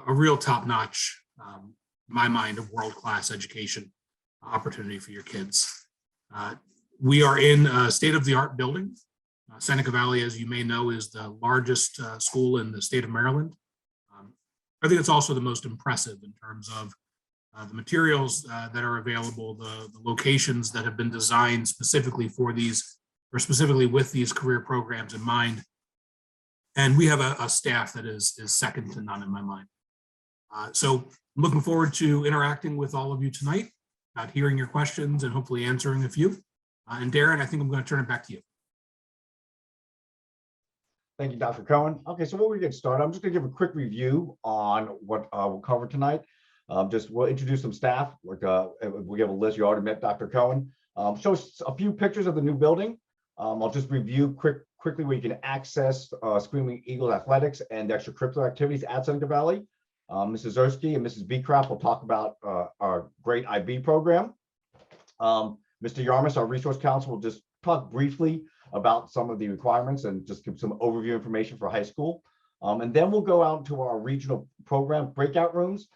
a real top-notch, in my mind, a world-class education opportunity for your kids. We are in a state-of-the-art building. Seneca Valley, as you may know, is the largest school in the state of Maryland. I think it's also the most impressive in terms of the materials that are available, the locations that have been designed specifically for these, or specifically with these career programs in mind. And we have a staff that is second to none in my mind. So I'm looking forward to interacting with all of you tonight, hearing your questions and hopefully answering a few. And Darren, I think I'm going to turn it back to you. Thank you, Dr. Cohen. Okay, so before we get started, I'm just going to give a quick review on what we'll cover tonight. We'll introduce some staff. We have a list. You already met Dr. Cohen. Show a few pictures of the new building. I'll just review quickly where you can access Screaming Eagles athletics and extracurricular activities at Seneca Valley. Mrs. Zersky and Mrs. Beecraft will talk about our great IB program. Mr. Yarmus, our resource counselor, will just talk briefly about some of the requirements and just give some overview information for high school. And then we'll go out to our regional program, Breakout Rooms.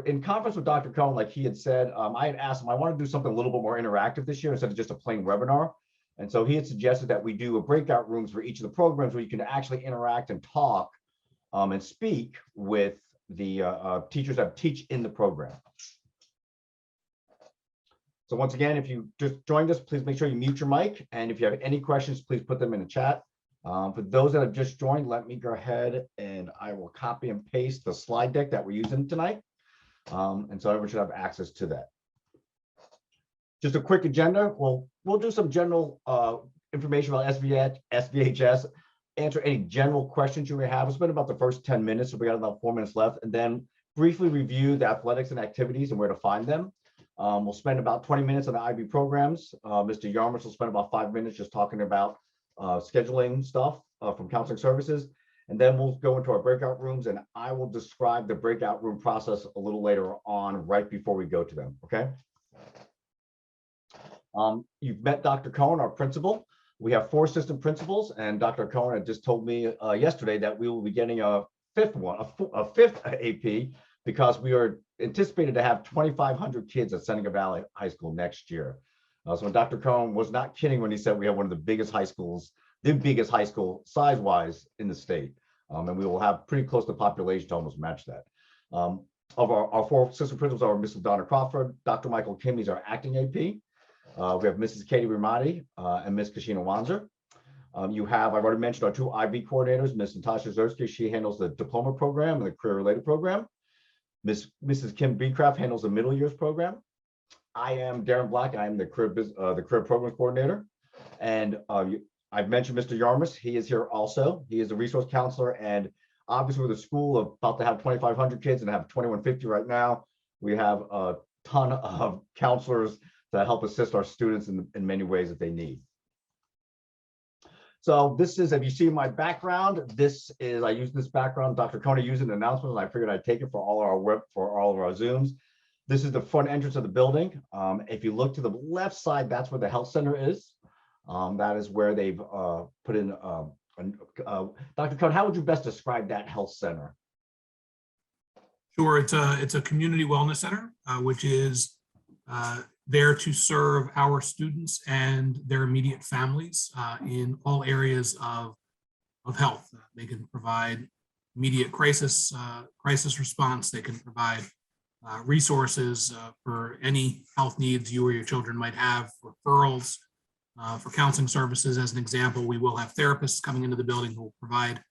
In conference with Dr. Cohen, like he had said, I had asked him, I want to do something a little bit more interactive this year instead of just a plain webinar. And so he had suggested that we do a breakout rooms for each of the programs where you can actually interact and talk and speak with the teachers that teach in the program. So once again, if you just joined us, please make sure you mute your mic. And if you have any questions, please put them in the chat. For those that have just joined, let me go ahead and I will copy and paste the slide deck that we're using tonight. And so everyone should have access to that. Just a quick agenda. We'll do some general information about SVHS, answer any general questions you may have. We'll spend about the first 10 minutes, so we got about 4 minutes left, and then briefly review the athletics and activities and where to find them. We'll spend about 20 minutes on the IB programs. Mr. Yarmus will spend about 5 minutes just talking about scheduling stuff from counseling services. And then we'll go into our breakout rooms, and I will describe the breakout room process a little later on, right before we go to them, okay? You've met Dr. Cohen, our principal. We have 4 assistant principals, and Dr. Cohen had just told me yesterday that we will be getting a fifth AP, because we are anticipated to have 2,500 kids at Seneca Valley High School next year. So Dr. Cohen was not kidding when he said we have one of the biggest high schools, the biggest high school size-wise in the state. And we will have pretty close to population to almost match that. Of our 4 assistant principals are Mrs. Donna Crawford, Dr. Michael Kim, he's our acting AP. We have Mrs. Katie Ramadi and Ms. Kashina Wanzer. I've already mentioned our 2 IB coordinators, Ms. Natasha Zersky, she handles the diploma program and the career-related program. Mrs. Kim Beecraft handles the middle years program. I am Darren Black. I am the career program coordinator. And I've mentioned Mr. Yarmus. He is here also. He is a resource counselor. And obviously with a school of about to have 2,500 kids and have 2,150 right now, we have a ton of counselors that help assist our students in many ways that they need. So this is, if you see my background, I use this background. Dr. Cohen used an announcement, and I figured I'd take it for all of our Zooms. This is the front entrance of the building. If you look to the left side, that's where the health center is. That is where they've put in. Dr. Cohen, how would you best describe that health center? Sure, it's a community wellness center, which is there to serve our students and their immediate families in all areas of health. They can provide immediate crisis response. They can provide resources for any health needs you or your children might have, referrals for counseling services. As an example, we will have therapists coming into the building who will provide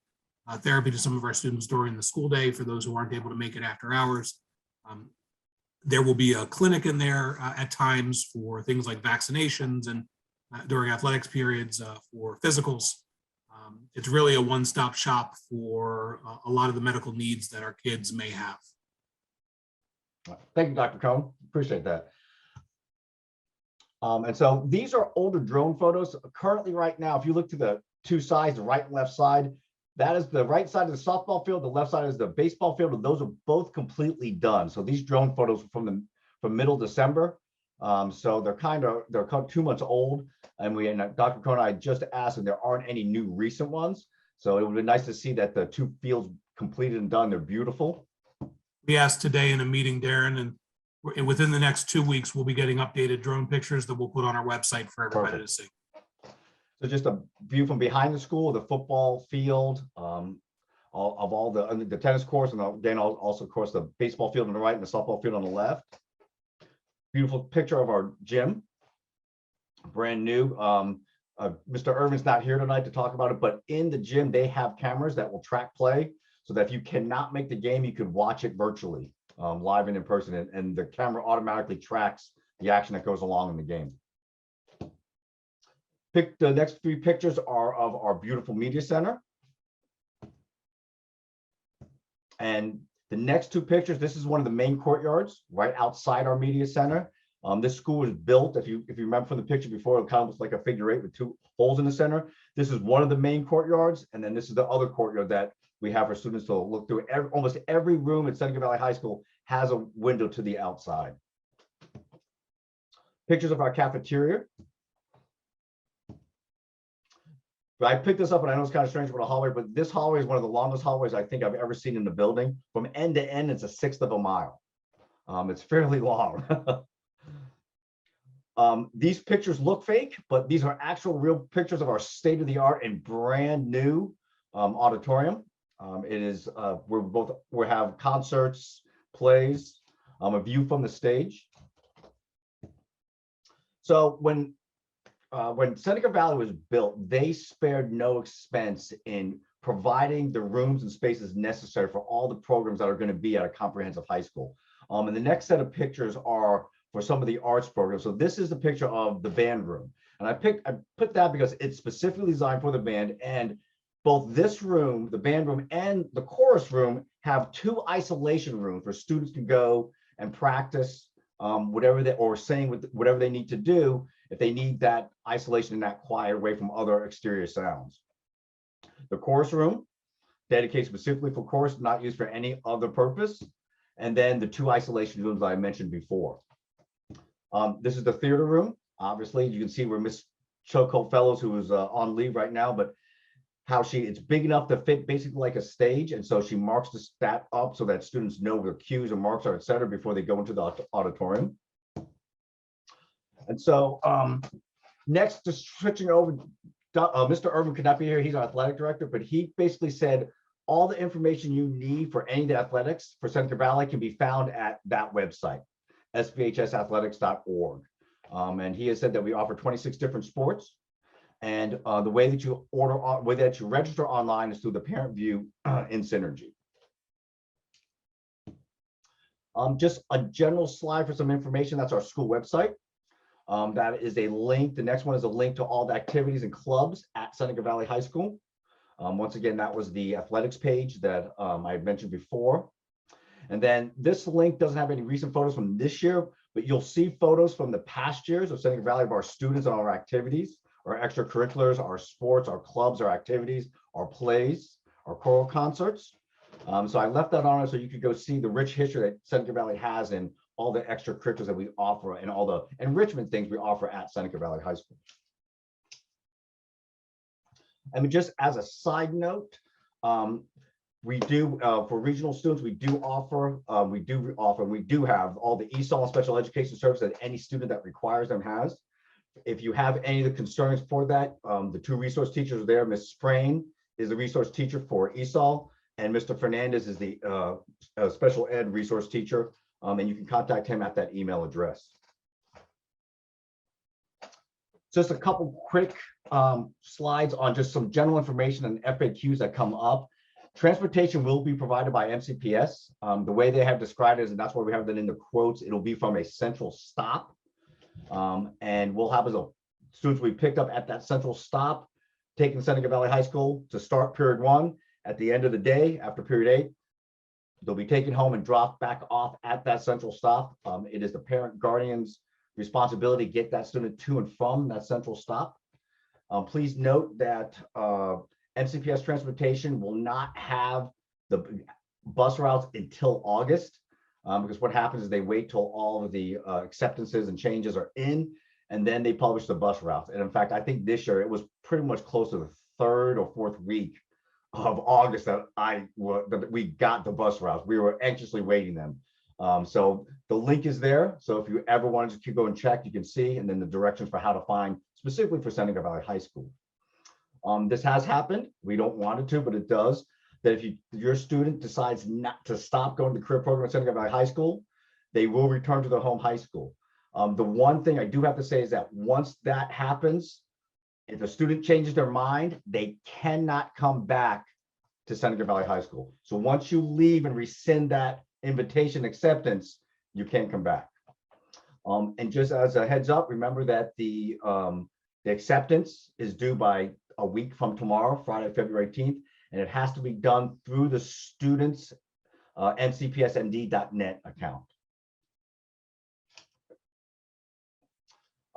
therapy to some of our students during the school day for those who aren't able to make it after hours. There will be a clinic in there at times for things like vaccinations and during athletics periods for physicals. It's really a one-stop shop for a lot of the medical needs that our kids may have. Thank you, Dr. Cohen. Appreciate that. And so these are older drone photos. Currently, right now, if you look to the 2 sides, the right and left side, that is the right side of the softball field. The left side is the baseball field, and those are both completely done. So these drone photos from middle December. So they're 2 months old. And Dr. Cohen and I just asked if there aren't any new recent ones. So it would be nice to see that the 2 fields completed and done. They're beautiful. We asked today in a meeting, Darren, and within the next 2 weeks, we'll be getting updated drone pictures that we'll put on our website for everybody Perfect. to see. So just a view from behind the school, the football field, all the tennis courts, and again, also of course the baseball field on the right and the softball field on the left. Beautiful picture of our gym, brand new. Mr. Irvin's not here tonight to talk about it, but in the gym they have cameras that will track play, so that if you cannot make the game, you could watch it virtually, live and in person, and the camera automatically tracks the action that goes along in the game. The next 3 pictures are of our beautiful media center. And the next 2 pictures, this is one of the main courtyards right outside our media center. This school was built, if you remember from the picture before, it kind of looks like a figure 8 with 2 holes in the center. This is one of the main courtyards, and then this is the other courtyard that we have for students to look through. Almost every room at Seneca Valley High School has a window to the outside. Pictures of our cafeteria. I picked this up, and I know it's kind of strange for a hallway, but this hallway is one of the longest hallways I think I've ever seen in the building. From end to end, it's a 1/6 of a mile. It's fairly long. These pictures look fake, but these are actual real pictures of our state-of-the-art and brand new auditorium. It is we have concerts, plays, a view from the stage. So when Seneca Valley was built, they spared no expense in providing the rooms and spaces necessary for all the programs that are going to be at a comprehensive high school. And the next set of pictures are for some of the arts programs. So this is the picture of the band room. And I put that because it's specifically designed for the band, and both this room, the band room, and the chorus room have 2 isolation rooms for students to go and practice whatever they need to do if they need that isolation and that quiet away from other exterior sounds. The chorus room, dedicated specifically for chorus, not used for any other purpose. And then the 2 isolation rooms I mentioned before. This is the theater room. Obviously, you can see where Miss Choco Fellows, who is on leave right now, but how it's big enough to fit basically like a stage. And so she marks that up so that students know where cues and marks are, et cetera, before they go into the auditorium. And so next, just switching over, Mr. Irvin could not be here. He's our athletic director, but he basically said all the information you need for any of the athletics for Seneca Valley can be found at that website, svhsathletics.org. And he has said that we offer 26 different sports. And the way that you register online is through the parent view in Synergy. Just a general slide for some information. That's our school website. That is a link. The next one is a link to all the activities and clubs at Seneca Valley High School. Once again, that was the athletics page that I had mentioned before. And then this link doesn't have any recent photos from this year, but you'll see photos from the past years of Seneca Valley of our students and our activities, our extracurriculars, our sports, our clubs, our activities, our plays, our choral concerts. So I left that on so you could go see the rich history that Seneca Valley has and all the extracurriculars that we offer and all the enrichment things we offer at Seneca Valley High School. And just as a side note, we do for regional students, we do have all the ESOL and special education services that any student that requires them has. If you have any of the concerns for that, the 2 resource teachers are there. Ms. Sprain is the resource teacher for ESOL, and Mr. Fernandez is the special ed resource teacher, and you can contact him at that email address. Just a couple quick slides on just some general information and FAQs that come up. Transportation will be provided by MCPS. The way they have described it is, and that's why we have that in the quotes, it'll be from a central stop. And we'll have students we picked up at that central stop, taking Seneca Valley High School to start period 1. At the end of the day, after period 8, they'll be taken home and dropped back off at that central stop. It is the parent guardian's responsibility to get that student to and from that central stop. Please note that MCPS transportation will not have the bus routes until August, because what happens is they wait till all of the acceptances and changes are in, and then they publish the bus routes. And in fact, I think this year it was pretty much close to the 3rd or 4th week of August that we got the bus routes. We were anxiously waiting them. So the link is there. So if you ever wanted to go and check, you can see, and then the directions for how to find specifically for Seneca Valley High School. This has happened. We don't want it to, but it does. That if your student decides not to stop going to the career program at Seneca Valley High School, they will return to their home high school. The one thing I do have to say is that once that happens, if the student changes their mind, they cannot come back to Seneca Valley High School. So once you leave and rescind that invitation acceptance, you can't come back. And just as a heads up, remember that the acceptance is due by a week from tomorrow, Friday, February 18th, and it has to be done through the student's ncpsmd.net account.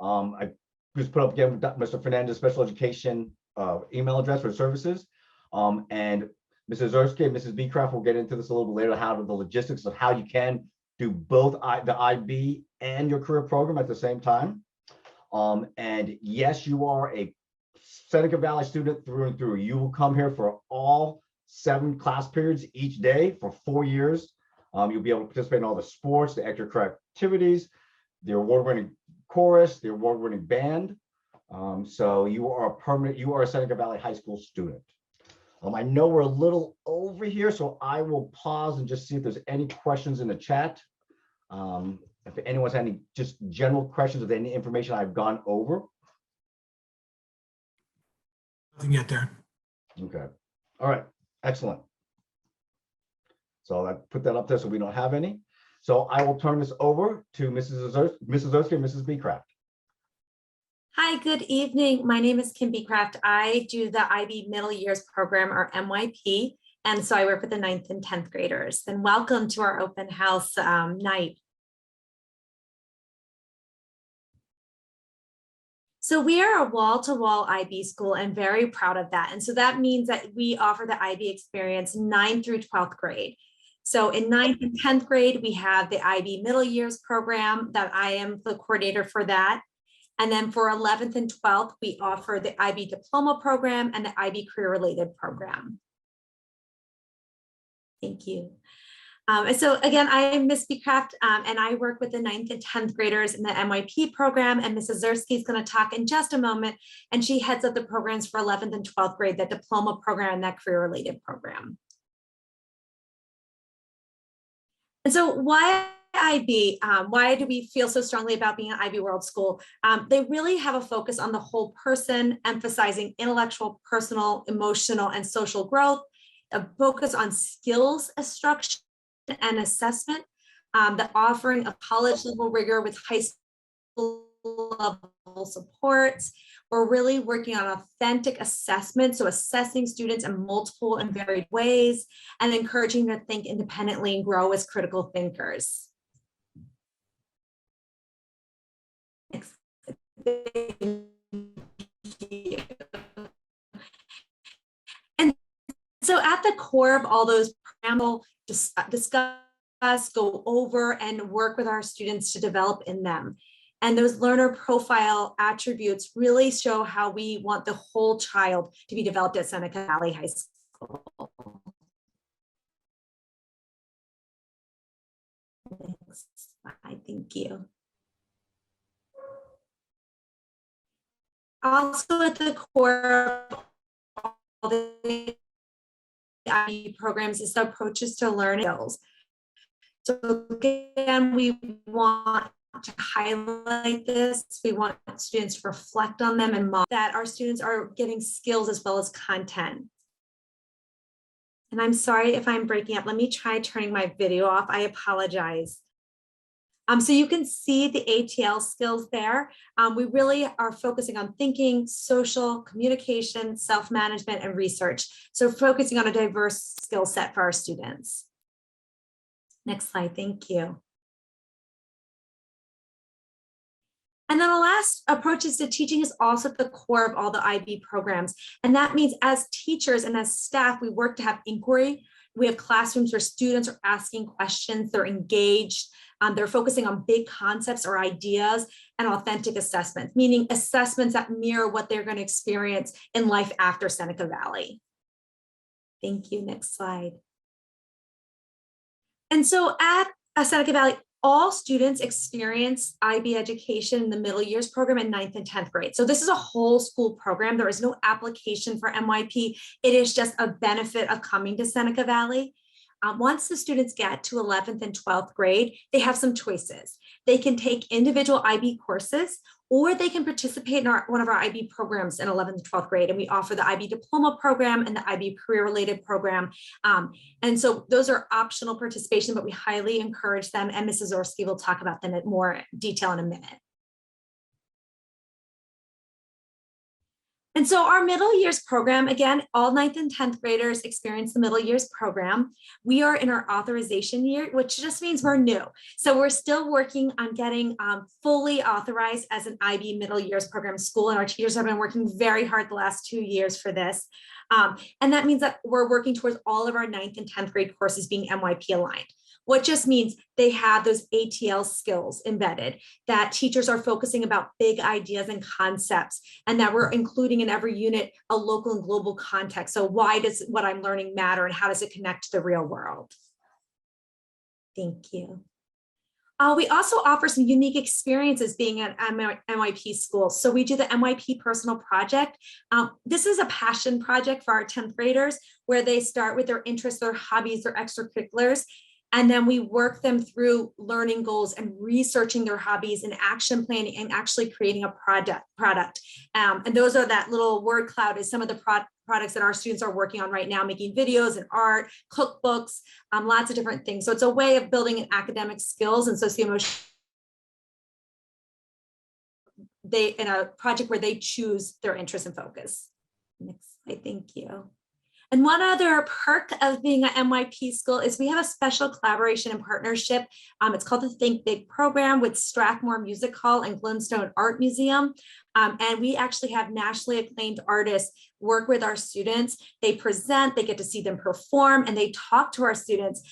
I just put up again Mr. Fernandez special education email address for services. And Mrs. Ersky and Mrs. Beecraft will get into this a little bit later, how to the logistics of how you can do both the IB and your career program at the same time. And yes, you are a Seneca Valley student through and through. You will come here for all 7 class periods each day for 4 years. You'll be able to participate in all the sports, the extracurricular activities, the award-winning chorus, the award-winning band. So you are a Seneca Valley High School student. I know we're a little over here, so I will pause and just see if there's any questions in the chat. If anyone's any just general questions of any information I've gone over. Nothing yet, Darren. Okay. All right. Excellent. So I put that up there so we don't have any. So I will turn this over to Mrs. Oski and Mrs. Beecraft. Hi, good evening. My name is Kim Beecraft. I do the IB Middle Years Program, or MYP, and so I work with the 9th and 10th graders. And welcome to our open house night. So we are a wall-to-wall IB school and very proud of that. And so that means that we offer the IB experience 9th through 12th grade. So in 9th and 10th grade, we have the IB Middle Years Program that I am the coordinator for that. And then for 11th and 12th, we offer the IB Diploma Program and the IB Career Related Program. Thank you. And so again, I am Miss Beecraft, and I work with the 9th and 10th graders in the MYP program, and Mrs. Zersky is going to talk in just a moment, and she heads up the programs for 11th and 12th grade, that diploma program and that career related program. And so why IB? Why do we feel so strongly about being an IB World School? They really have a focus on the whole person, emphasizing intellectual, personal, emotional, and social growth, a focus on skills instruction and assessment, the offering of college level rigor with high school level supports. We're really working on authentic assessment, so assessing students in multiple and varied ways, and encouraging them to think independently and grow as critical thinkers. Next. And so at the core of all those preamble, discuss, go over, and work with our students to develop in them. And those learner profile attributes really show how we want the whole child to be developed at Seneca Valley High School. Next slide, thank you. Also at the core of all the IB programs is the approaches to learning skills. So again, we want to highlight this. We want students to reflect on them and model that our students are getting skills as well as content. And I'm sorry if I'm breaking up. Let me try turning my video off. I apologize. So you can see the ATL skills there. We really are focusing on thinking, social, communication, self-management, and research. So focusing on a diverse skill set for our students. Next slide, thank you. And then the last approaches to teaching is also at the core of all the IB programs. And that means as teachers and as staff, we work to have inquiry. We have classrooms where students are asking questions, they're engaged, they're focusing on big concepts or ideas, and authentic assessments, meaning assessments that mirror what they're going to experience in life after Seneca Valley. Thank you. Next slide. And so at Seneca Valley, all students experience IB education in the middle years program in 9th and 10th grade. So this is a whole school program. There is no application for MYP. It is just a benefit of coming to Seneca Valley. Once the students get to 11th and 12th grade, they have some choices. They can take individual IB courses, or they can participate in one of our IB programs in 11th and 12th grade. And we offer the IB diploma program and the IB career-related program. And so those are optional participation, but we highly encourage them. And Mrs. Orsky will talk about them in more detail in a minute. And so our middle years program, again, all 9th and 10th graders experience the middle years program. We are in our authorization year, which just means we're new. So we're still working on getting fully authorized as an IB middle years program school. And our teachers have been working very hard the last 2 years for this. And that means that we're working towards all of our 9th and 10th grade courses being MYP aligned. What just means they have those ATL skills embedded, that teachers are focusing about big ideas and concepts, and that we're including in every unit a local and global context. So why does what I'm learning matter, and how does it connect to the real world? Thank you. We also offer some unique experiences being at MYP schools. So we do the MYP personal project. This is a passion project for our 10th graders, where they start with their interests, their hobbies, their extracurriculars. And then we work them through learning goals and researching their hobbies and action planning and actually creating a product. And those are that little word cloud is some of the products that our students are working on right now, making videos and art, cookbooks, lots of different things. So it's a way of building an academic skills and socio-emotional in a project where they choose their interest and focus. Next slide, thank you. And one other perk of being at MYP school is we have a special collaboration and partnership. It's called the Think Big program with Strathmore Music Hall and Glenstone Art Museum. And we actually have nationally acclaimed artists work with our students. They present, they get to see them perform, and they talk to our students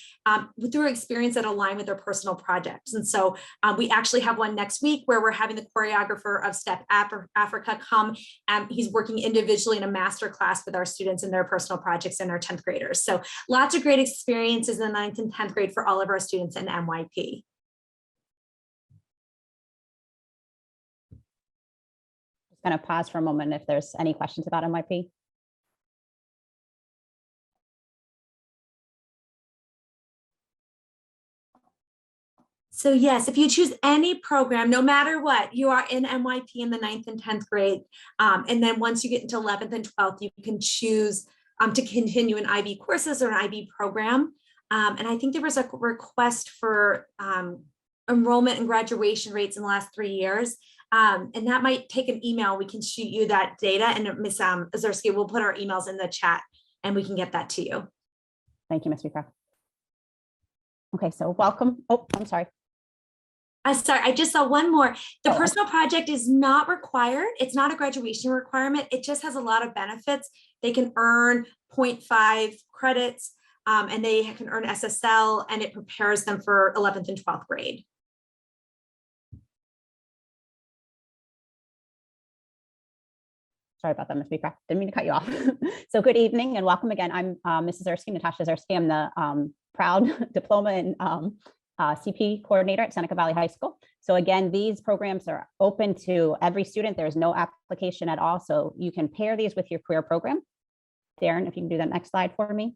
through experience that align with their personal projects. And so we actually have one next week where we're having the choreographer of Step Africa come, and he's working individually in a master class with our students in their personal projects and our 10th graders. So lots of great experiences in the 9th and 10th grade for all of our students in MYP. Going to pause for a moment if there's any questions about MYP. So yes, if you choose any program, no matter what, you are in MYP in the 9th and 10th grade. And then once you get into 11th and 12th, you can choose to continue in IB courses or an IB program. And I think there was a request for enrollment and graduation rates in the last 3 years. And that might take an email. We can shoot you that data, and Ms. Ozerski will put our emails in the chat and we can get that to you. Thank you, Ms. Beecroft. Okay, so welcome. Oh, I'm sorry. Sorry, I just saw one more. The personal project is not required. It's not a graduation requirement. It just has a lot of benefits. They can earn 0.5 credits and they can earn SSL, and it prepares them for 11th and 12th grade. Sorry about that, Ms. Beecroft. Didn't mean to cut you off. So good evening and welcome again. I'm Mrs. Ersky, Natasha Ersky. I'm the proud diploma and CP coordinator at Seneca Valley High School. So again, these programs are open to every student. There's no application at all. So you can pair these with your career program. Darren, if you can do that next slide for me.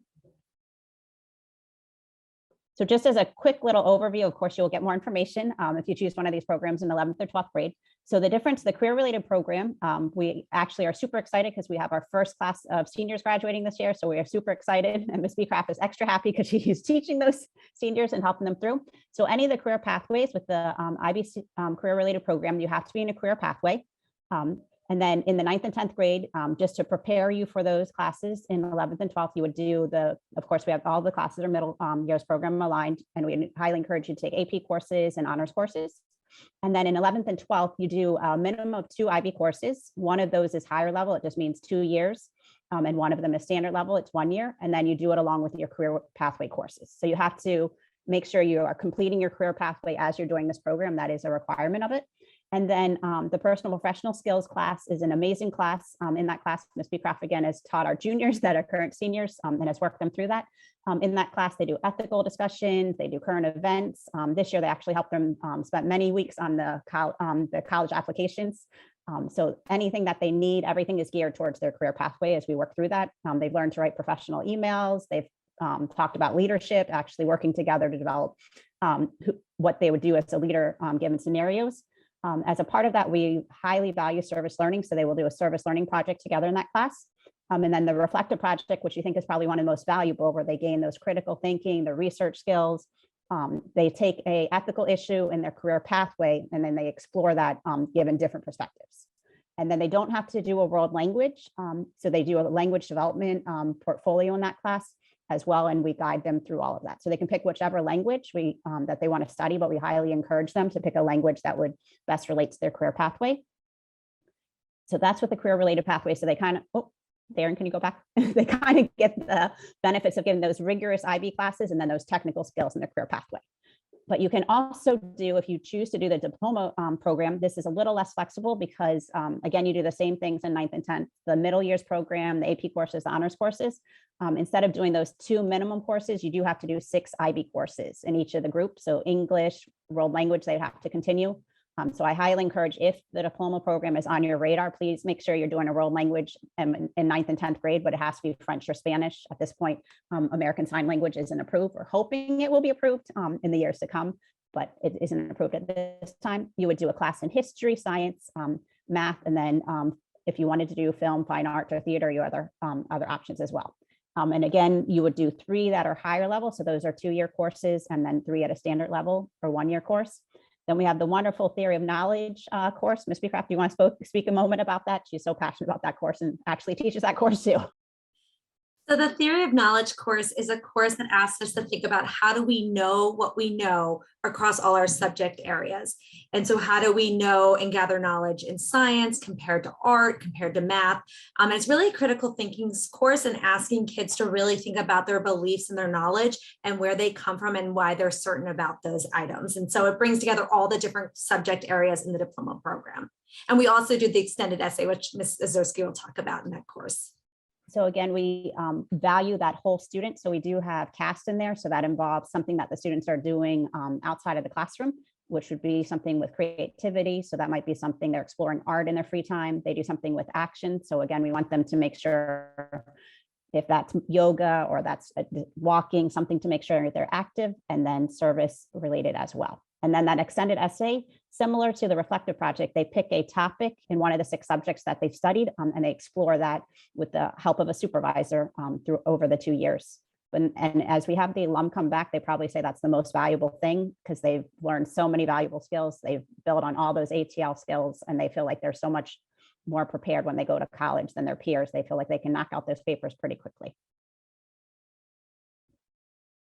So just as a quick little overview, of course, you'll get more information if you choose one of these programs in 11th or 12th grade. So the difference, the career-related program, we actually are super excited because we have our first class of seniors graduating this year. So we are super excited, and Ms. Beecroft is extra happy because she's teaching those seniors and helping them through. So any of the career pathways with the IB career-related program, you have to be in a career pathway. And then in the 9th and 10th grade, just to prepare you for those classes in 11th and 12th, you would do of course, we have all the classes are middle years program aligned, and we highly encourage you to take AP courses and honors courses. And then in 11th and 12th, you do a minimum of 2 IB courses. One of those is higher level. It just means 2 years. And one of them is standard level. It's 1 year. And then you do it along with your career pathway courses. So you have to make sure you are completing your career pathway as you're doing this program. That is a requirement of it. And then the personal professional skills class is an amazing class. In that class, Ms. Beecroft again has taught our juniors that are current seniors and has worked them through that. In that class, they do ethical discussions, they do current events. This year, they actually helped them spend many weeks on the college applications. So anything that they need, everything is geared towards their career pathway as we work through that. They've learned to write professional emails. They've talked about leadership, actually working together to develop what they would do as a leader given scenarios. As a part of that, we highly value service learning. So they will do a service learning project together in that class. And then the reflective project, which you think is probably one of the most valuable, where they gain those critical thinking, the research skills. They take a ethical issue in their career pathway, and then they explore that given different perspectives. And then they don't have to do a world language. So they do a language development portfolio in that class as well, and we guide them through all of that. So they can pick whichever language that they want to study, but we highly encourage them to pick a language that would best relate to their career pathway. So that's what the career-related pathway. So they kind of, Darren, can you go back? They kind of get the benefits of getting those rigorous IB classes and then those technical skills in their career pathway. But you can also do, if you choose to do the diploma program, this is a little less flexible because, again, you do the same things in 9th and 10th, the middle years program, the AP courses, the honors courses. Instead of doing those 2 minimum courses, you do have to do 6 IB courses in each of the groups. So English, world language, they have to continue. So I highly encourage, if the diploma program is on your radar, please make sure you're doing a world language in 9th and 10th grade, but it has to be French or Spanish. At this point, American Sign Language isn't approved. We're hoping it will be approved in the years to come, but it isn't approved at this time. You would do a class in history, science, math, and then if you wanted to do film, fine art, or theater, your other options as well. And again, you would do 3 that are higher level. So those are 2-year courses, and then 3 at a standard level or 1-year course. Then we have the wonderful Theory of Knowledge course. Ms. Beecroft, do you want to speak a moment about that? She's so passionate about that course and actually teaches that course too. So the Theory of Knowledge course is a course that asks us to think about how do we know what we know across all our subject areas. And so how do we know and gather knowledge in science compared to art, compared to math? And it's really a critical thinking course and asking kids to really think about their beliefs and their knowledge and where they come from and why they're certain about those items. And so it brings together all the different subject areas in the diploma program. And we also do the extended essay, which Ms. Ozorski will talk about in that course. So again, we value that whole student. So we do have CAST in there. So that involves something that the students are doing outside of the classroom, which would be something with creativity. So that might be something they're exploring art in their free time. They do something with action. So again, we want them to make sure if that's yoga or that's walking, something to make sure they're active, and then service related as well. And then that extended essay, similar to the reflective project, they pick a topic in one of the 6 subjects that they've studied, and they explore that with the help of a supervisor through over the 2 years. And as we have the alum come back, they probably say that's the most valuable thing because they've learned so many valuable skills. They've built on all those ATL skills, and they feel like they're so much more prepared when they go to college than their peers. They feel like they can knock out those papers pretty quickly.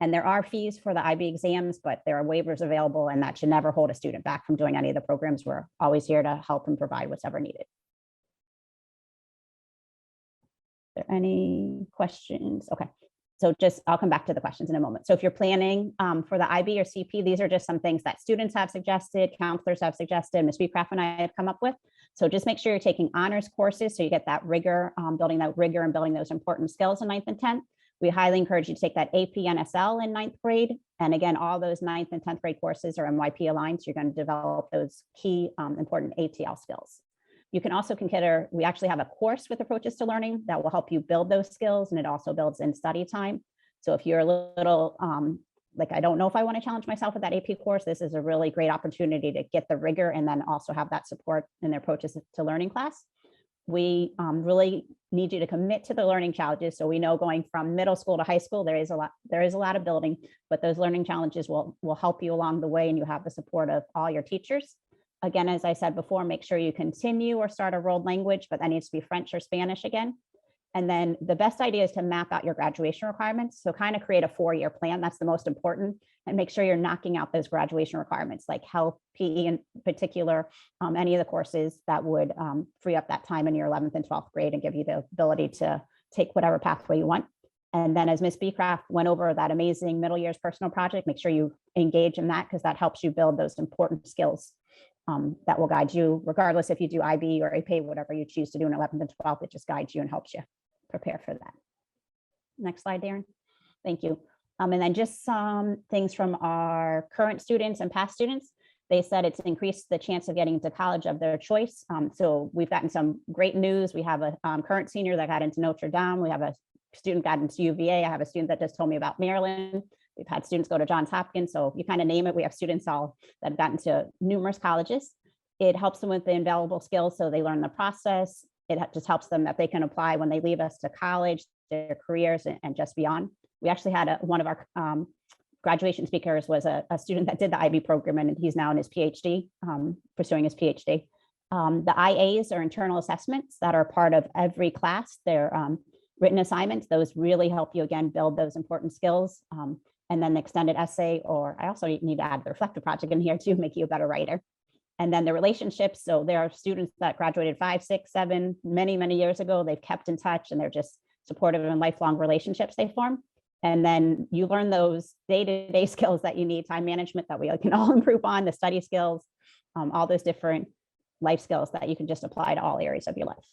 And there are fees for the IB exams, but there are waivers available, and that should never hold a student back from doing any of the programs. We're always here to help and provide what's ever needed. Are there any questions? Okay, so I'll come back to the questions in a moment. So if you're planning for the IB or CP, these are just some things that students have suggested, counselors have suggested, Ms. Beecroft and I have come up with. So just make sure you're taking honors courses so you get that rigor, building that rigor and building those important skills in 9th and 10th. We highly encourage you to take that AP NSL in 9th grade. And again, all those 9th and 10th grade courses are MYP aligned. So you're going to develop those key important ATL skills. You can also consider, we actually have a course with approaches to learning that will help you build those skills, and it also builds in study time. So if you're a little like, I don't know if I want to challenge myself with that AP course, this is a really great opportunity to get the rigor and then also have that support in the approaches to learning class. We really need you to commit to the learning challenges. So we know going from middle school to high school, there is a lot of building, but those learning challenges will help you along the way, and you have the support of all your teachers. Again, as I said before, make sure you continue or start a world language, but that needs to be French or Spanish again. And then the best idea is to map out your graduation requirements. So kind of create a 4-year plan. That's the most important. And make sure you're knocking out those graduation requirements like health, PE in particular, any of the courses that would free up that time in your 11th and 12th grade and give you the ability to take whatever pathway you want. And then as Ms. Beecroft went over that amazing middle years personal project, make sure you engage in that because that helps you build those important skills that will guide you regardless if you do IB or AP, whatever you choose to do in 11th and 12th, it just guides you and helps you prepare for that. Next slide, Darren. Thank you. And then just some things from our current students and past students. They said it's increased the chance of getting into college of their choice. So we've gotten some great news. We have a current senior that got into Notre Dame. We have a student got into UVA. I have a student that just told me about Maryland. We've had students go to Johns Hopkins. So you kind of name it. We have students all that have gotten to numerous colleges. It helps them with the invaluable skills. So they learn the process. It just helps them that they can apply when they leave us to college, their careers, and just beyond. We actually had one of our graduation speakers was a student that did the IB program, and he's now in his PhD, pursuing his PhD. The IAs are internal assessments that are part of every class. They're written assignments. Those really help you, again, build those important skills. And then the extended essay, or I also need to add the reflective project in here to make you a better writer. And then the relationships. So there are students that graduated 5, 6, 7, many years ago. They've kept in touch, and they're just supportive and lifelong relationships they form. And then you learn those day-to-day skills that you need, time management that we can all improve on, the study skills, all those different life skills that you can just apply to all areas of your life.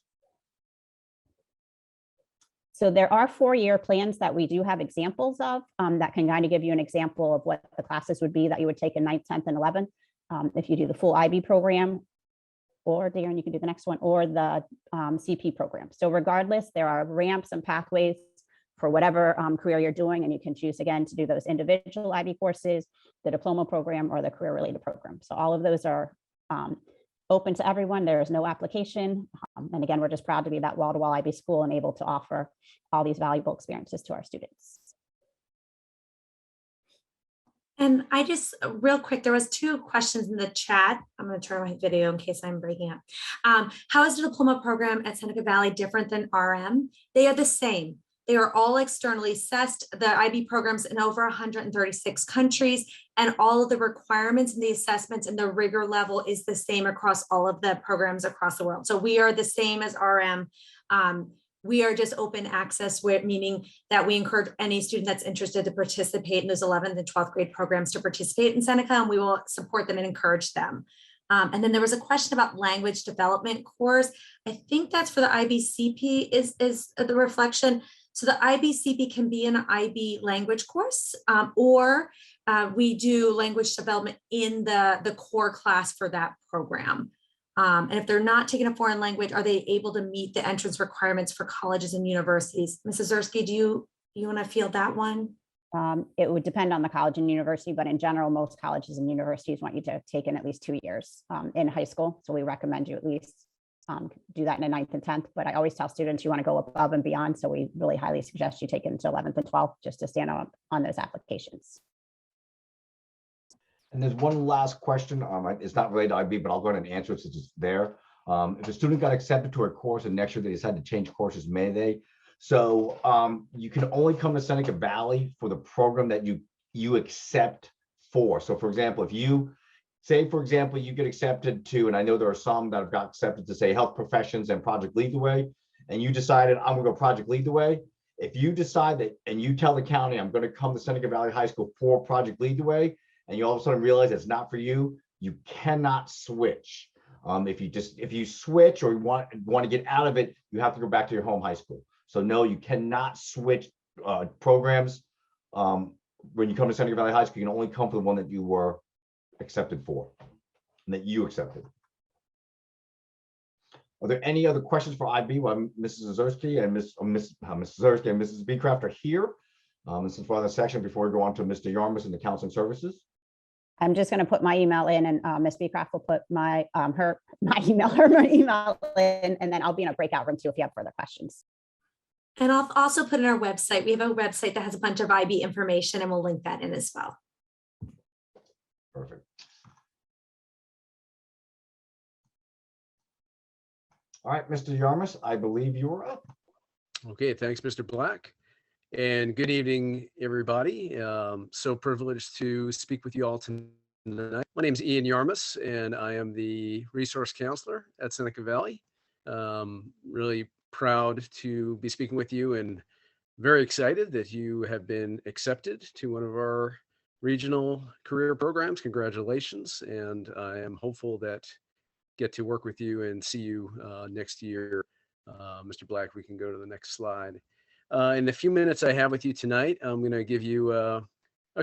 So there are 4-year plans that we do have examples of that can kind of give you an example of what the classes would be that you would take in 9th, 10th, and 11th. If you do the full IB program, or Darren, you can do the next one, or the CP program. So regardless, there are ramps and pathways for whatever career you're doing, and you can choose again to do those individual IB courses, the diploma program, or the career related program. So all of those are open to everyone. There is no application. And again, we're just proud to be that wall-to-wall IB school and able to offer all these valuable experiences to our students. And I just, real quick, there was 2 questions in the chat. I'm going to turn my video in case I'm breaking up. How is the diploma program at Seneca Valley different than RM? They are the same. They are all externally assessed, the IB programs in over 136 countries, and all of the requirements and the assessments and the rigor level is the same across all of the programs across the world. So we are the same as RM. We are just open access, meaning that we encourage any student that's interested to participate in those 11th and 12th grade programs to participate in Seneca, and we will support them and encourage them. And then there was a question about language development course. I think that's for the IBCP is the reflection. So the IBCP can be an IB language course, or we do language development in the core class for that program. And if they're not taking a foreign language, are they able to meet the entrance requirements for colleges and universities? Mrs. Zersky, do you want to field that one? It would depend on the college and university, but in general, most colleges and universities want you to take in at least 2 years in high school. So we recommend you at least do that in the 9th and 10th, but I always tell students you want to go above and beyond. So we really highly suggest you take it into 11th and 12th just to stand up on those applications. And there's one last question. It's not related to IB, but I'll go ahead and answer it since it's there. If a student got accepted to a course and next year they decide to change courses, may they? So you can only come to Seneca Valley for the program that you accept for. So for example, if you say, for example, you get accepted to, and I know there are some that have got accepted to say health professions and project lead the way, and you decided I'm gonna go project lead the way. If you decide that, and you tell the county, I'm gonna come to Seneca Valley High School for project lead the way, and you all of a sudden realize it's not for you, you cannot switch. If you switch or you want to get out of it, you have to go back to your home high school. So no, you cannot switch programs. When you come to Seneca Valley High School, you can only come for the one that you were accepted for and that you accepted. Are there any other questions for IB while Mrs. Zersky and Mrs. Zersky and Mrs. Beecraft are here? This is for the section before we go on to Mr. Yarmus and the counseling services. I'm just going to put my email in, and Ms. Beecraft will put my email in, and then I'll be in a breakout room too if you have further questions. And I'll also put in our website. We have a website that has a bunch of IB information, and we'll link that in as well. Perfect. All right, Mr. Yarmus, I believe you are up. Okay, thanks, Mr. Black. And good evening, everybody. So privileged to speak with you all tonight. My name is Ian Yarmus, and I am the resource counselor at Seneca Valley. Really proud to be speaking with you and very excited that you have been accepted to one of our regional career programs. Congratulations. And I am hopeful that get to work with you and see you next year. Mr. Black, we can go to the next slide. In the few minutes I have with you tonight, I'm going to give you a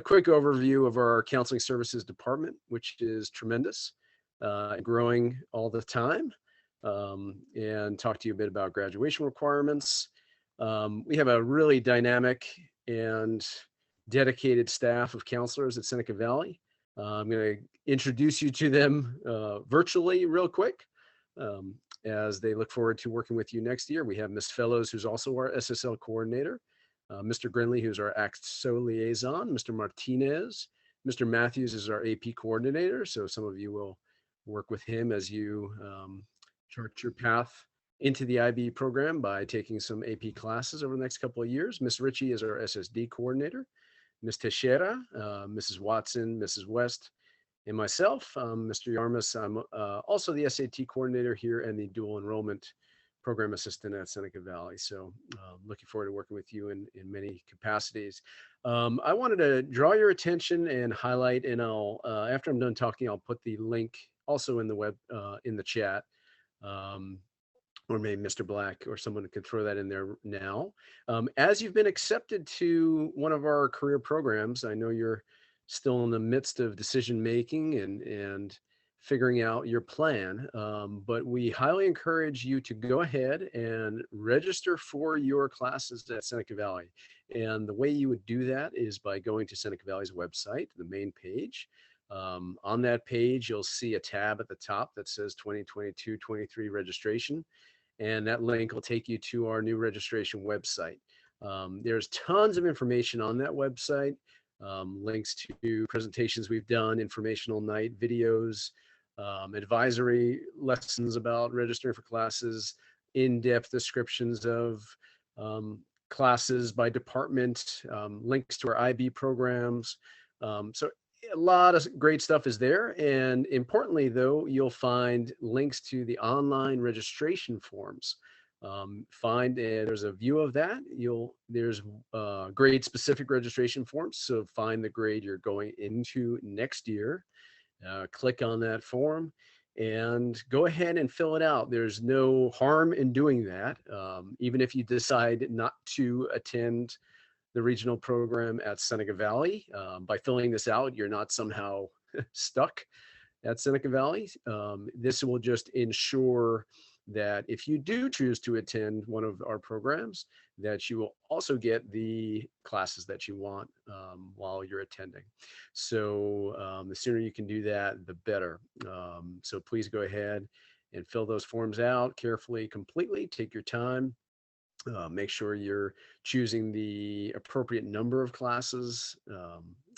quick overview of our counseling services department, which is tremendous, growing all the time, and talk to you a bit about graduation requirements. We have a really dynamic and dedicated staff of counselors at Seneca Valley. I'm going to introduce you to them virtually real quick as they look forward to working with you next year. We have Ms. Fellows, who's also our SSL coordinator, Mr. Grinley, who's our AXO liaison, Mr. Martinez, Mr. Matthews is our AP coordinator. So some of you will work with him as you chart your path into the IB program by taking some AP classes over the next couple of years. Ms. Ritchie is our SSD coordinator. Ms. Teixeira, Mrs. Watson, Mrs. West, and myself, Mr. Yarmus. I'm also the SAT coordinator here and the dual enrollment program assistant at Seneca Valley. So looking forward to working with you in many capacities. I wanted to draw your attention and highlight, and I'll after I'm done talking, I'll put the link also in the in the chat. Or maybe Mr. Black or someone could throw that in there now. As you've been accepted to one of our career programs, I know you're still in the midst of decision making and figuring out your plan, but we highly encourage you to go ahead and register for your classes at Seneca Valley. And the way you would do that is by going to Seneca Valley's website, the main page. On that page, you'll see a tab at the top that says 2022-23 registration. And that link will take you to our new registration website. There's tons of information on that website, links to presentations we've done, informational night videos, advisory lessons about registering for classes, in-depth descriptions of classes by department, links to our IB programs. So a lot of great stuff is there. And importantly, though, you'll find links to the online registration forms. There's a view of that. There's grade specific registration forms. So find the grade you're going into next year. Click on that form and go ahead and fill it out. There's no harm in doing that. Even if you decide not to attend the regional program at Seneca Valley. By filling this out, you're not somehow stuck at Seneca Valley. This will just ensure that if you do choose to attend one of our programs, that you will also get the classes that you want while you're attending. So the sooner you can do that, the better. So please go ahead and fill those forms out carefully, completely. Take your time. Make sure you're choosing the appropriate number of classes.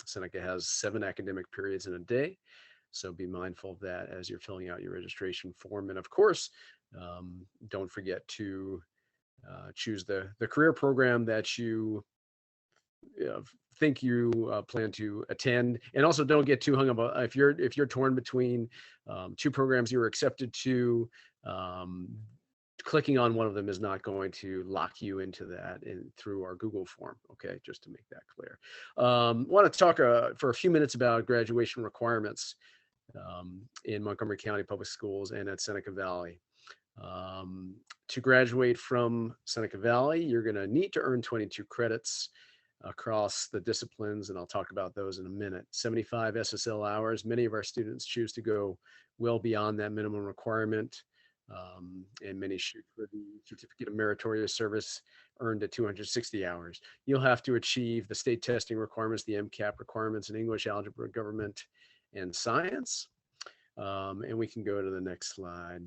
Seneca has 7 academic periods in a day, so be mindful of that as you're filling out your registration form. And of course, don't forget to choose the career program that you think you plan to attend. And also don't get too hung up if you're torn between 2 programs you were accepted to. Clicking on one of them is not going to lock you into that through our Google form. Okay, just to make that clear. Want to talk for a few minutes about graduation requirements in Montgomery County Public Schools and at Seneca Valley. To graduate from Seneca Valley, you're going to need to earn 22 credits across the disciplines, and I'll talk about those in a minute. 75 SSL hours. Many of our students choose to go well beyond that minimum requirement. And many shoot for the Certificate of Meritorious Service earned at 260 hours. You'll have to achieve the state testing requirements, the MCAP requirements in English, algebra, government, and science. And we can go to the next slide,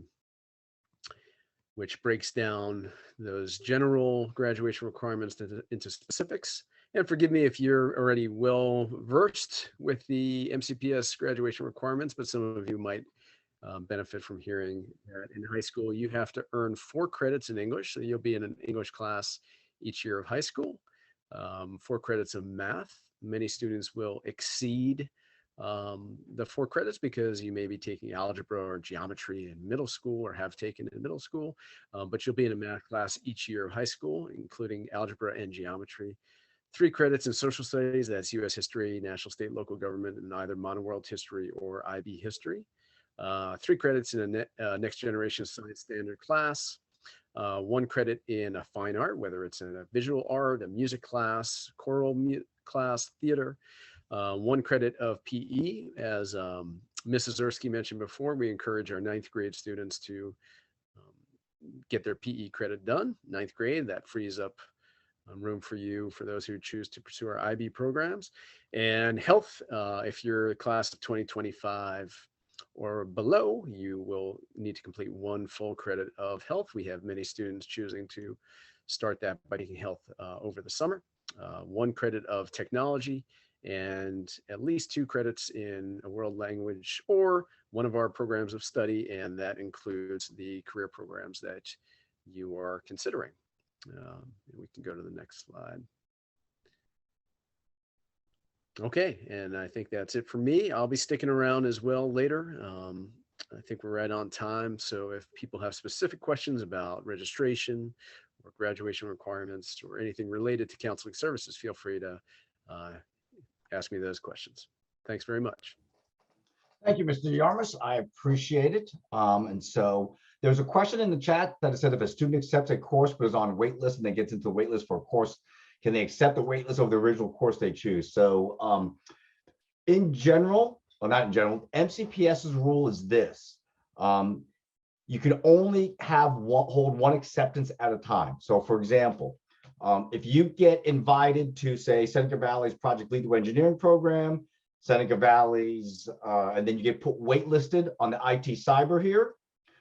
which breaks down those general graduation requirements into specifics. And forgive me if you're already well versed with the MCPS graduation requirements, but some of you might benefit from hearing that in high school, you have to earn 4 credits in English. So you'll be in an English class each year of high school, 4 credits of math. Many students will exceed the 4 credits because you may be taking algebra or geometry in middle school or have taken in middle school, but you'll be in a math class each year of high school, including algebra and geometry. 3 credits in social studies, that's US history, national, state, local government, and either modern world history or IB history. 3 credits in a next generation science standard class. 1 credit in a fine art, whether it's in a visual art, a music class, choral class, theater. 1 credit of PE. As Mrs. Ersky mentioned before, we encourage our 9th grade students to get their PE credit done. 9th grade, that frees up room for you, for those who choose to pursue our IB programs. And health, if you're a class of 2025 or below, you will need to complete 1 full credit of health. We have many students choosing to start that by taking health over the summer. 1 credit of technology, and at least 2 credits in a world language or one of our programs of study, and that includes the career programs that you are considering. We can go to the next slide. Okay, and I think that's it for me. I'll be sticking around as well later. I think we're right on time. So if people have specific questions about registration or graduation requirements or anything related to counseling services, feel free to ask me those questions. Thanks very much. Thank you, Mr. Yarmus. I appreciate it. And so there's a question in the chat that said if a student accepts a course but is on wait list and then gets into the wait list for a course, can they accept the wait list of the original course they choose? So in general, well, not in general, MCPS's rule is this. You can only hold 1 acceptance at a time. So for example, if you get invited to, say, Seneca Valley's Project Lead the Way Engineering program, Seneca Valley's, and then you get waitlisted on the IT cyber here,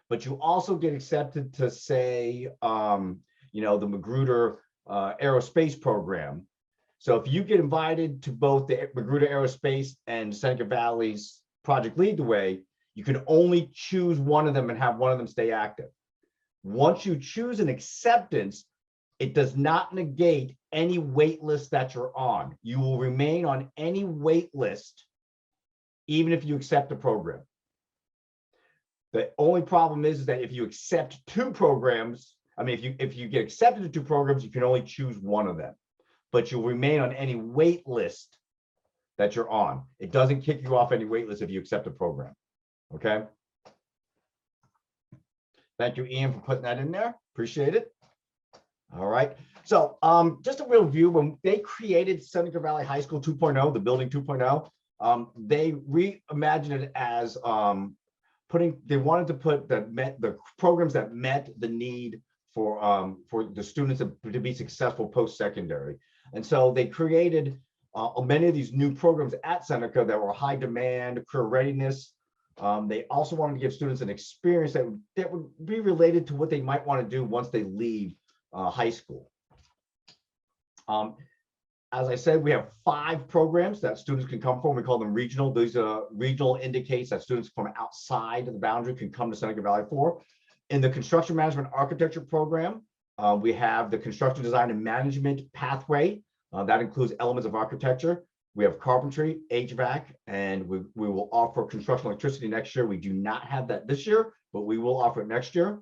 but you also get accepted to, say, the Magruder aerospace program. So if you get invited to both the Magruder aerospace and Seneca Valley's Project Lead the Way, you can only choose one of them and have one of them stay active. Once you choose an acceptance, it does not negate any wait list that you're on. You will remain on any wait list, even if you accept a program. The only problem is that if you accept 2 programs, I mean, if you get accepted to 2 programs, you can only choose one of them, but you'll remain on any wait list that you're on. It doesn't kick you off any wait list if you accept a program. Okay. Thank you, Ian, for putting that in there. Appreciate it. All right. So just a real view, when they created Seneca Valley High School 2.0, the building 2.0, they reimagined it as they wanted to put the programs that met the need for the students to be successful post-secondary. And so they created many of these new programs at Seneca that were high demand, career readiness. They also wanted to give students an experience that would be related to what they might want to do once they leave high school. As I said, we have 5 programs that students can come from. We call them regional. These regional indicates that students from outside of the boundary can come to Seneca Valley for. In the construction management architecture program, we have the construction design and management pathway. That includes elements of architecture. We have carpentry, HVAC, and we will offer construction electricity next year. We do not have that this year, but we will offer it next year.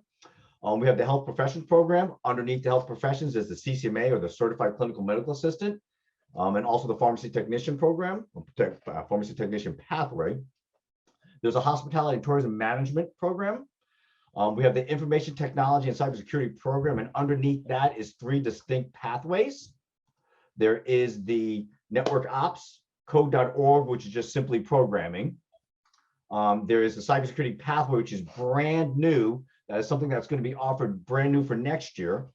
We have the health professions program. Underneath the health professions is the CCMA, or the Certified Clinical Medical Assistant, and also the pharmacy technician program, pharmacy technician pathway. There's a hospitality and tourism management program. We have the information technology and cybersecurity program, and underneath that is 3 distinct pathways. There is the network ops, code.org, which is just simply programming. There is the cybersecurity pathway, which is brand new. That is something that's going to be offered brand new for next year.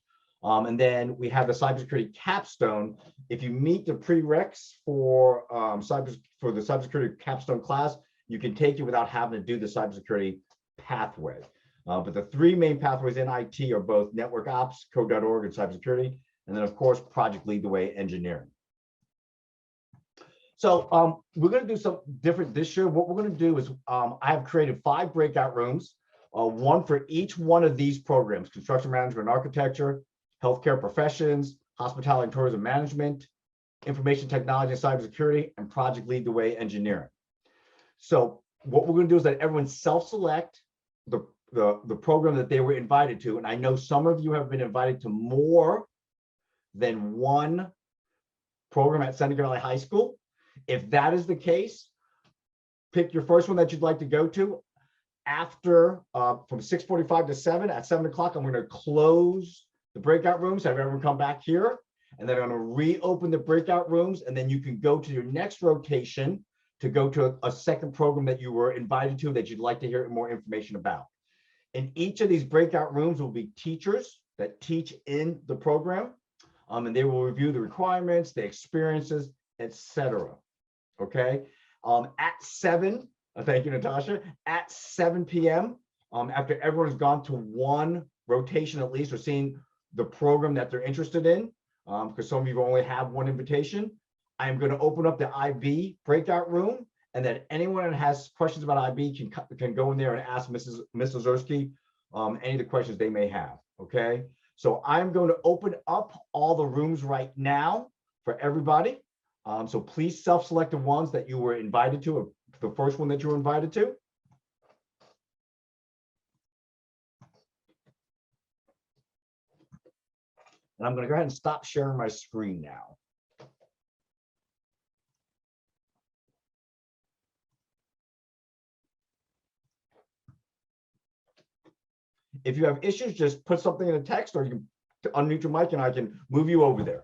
And then we have the cybersecurity capstone. If you meet the prereqs for the cybersecurity capstone class, you can take it without having to do the cybersecurity pathway. But the 3 main pathways in IT are both network ops, code.org, and cybersecurity. And then, of course, Project Lead the Way engineering. So we're going to do something different this year. What we're going to do is I have created 5 breakout rooms, 1 for each one of these programs: construction management and architecture, healthcare professions, hospitality and tourism management, information technology and cybersecurity, and Project Lead the Way engineering. So what we're going to do is let everyone self-select the program that they were invited to. And I know some of you have been invited to more than one program at Seneca Valley High School. If that is the case, pick your first one that you'd like to go to. After from 6:45 to 7, at 7 o'clock, I'm going to close the breakout rooms, have everyone come back here, and then I'm going to reopen the breakout rooms, and then you can go to your next rotation to go to a second program that you were invited to that you'd like to hear more information about. In each of these breakout rooms will be teachers that teach in the program, and they will review the requirements, the experiences, etc. Okay. At 7, thank you, Natasha. At 7 p.m., after everyone's gone to one rotation at least, or seeing the program that they're interested in, because some of you only have one invitation, I'm going to open up the IB breakout room, and then anyone that has questions about IB can go in there and ask Mrs. Ozerski any of the questions they may have. Okay. So I'm going to open up all the rooms right now for everybody. So please self-select the ones that you were invited to, or the first one that you were invited to. And I'm going to go ahead and stop sharing my screen now. If you have issues, just put something in the text, or you can unmute your mic and I can move you over there.